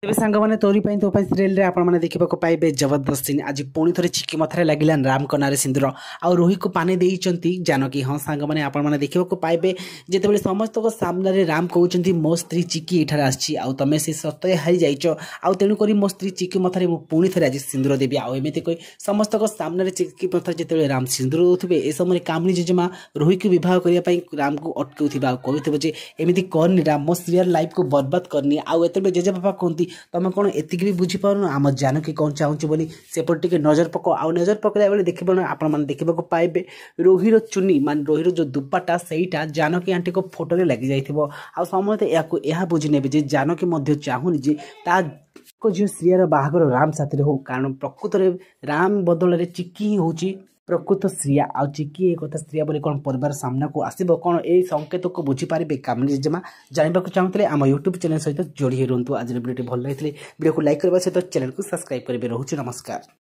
तेज सांग मैंने तोरी तो सीरियल आपने देखा पाइबे जबरदस्त सीन आज पुणी थे चिकी मथार लगे राम कनारे सिंदूर आउ रोही को पानी देती जानकी हाँ सांग मैंने आपने देखा पाइबे जिते समस्त सामने राम कहते मो स्त्री चिकी एठार आमे से सत्य हारी जाइच आउ तेणुक मो स्त्री चिकी मथार पुणी थे आज सिंदूर देवी आमती कही समस्त सामने चिकी मथार जिते राम सिंदूर दौथे ए समय कामनी जेजेमा रोही को बहुत करने राम को अटकाउा कहते एमती करनी राम मो श्रीयर लाइफ को बर्बाद करनी आउ एत जेजे बापा कहती तुम कौन एतिक भी बुझीपार आम जानकी कौन चाहूँ बोली सेपट टे नजर पक आउ नजर पकड़ा बेले देख आपने देखा पाइबे रोहीर चुनी मान रोहीर जो दुपाटा सहीटा जानकी आंटी को फोटो में लगी जाइथिबो आ समस्त यह बुझी ने जानकी चाहूनी जे ता को जो श्रीयर बाहागर राम साथी हो कारण प्रकृत में राम बदल चिकी ही होची प्रकृत श्रिया आ चिकी एक कथा श्रिया बोली कौन परिवार सामना को आसब कौन ए संकेत को बुझीपारे कामनी जेजेमा जानवाक चाहूँगे आम यूट्यूब चैनल सहित जोड़ी रुहतु आज वीडियो भल लगी वीडियो को लाइक करने सहित चैनल को सब्सक्राइब करेंगे रोचे नमस्कार।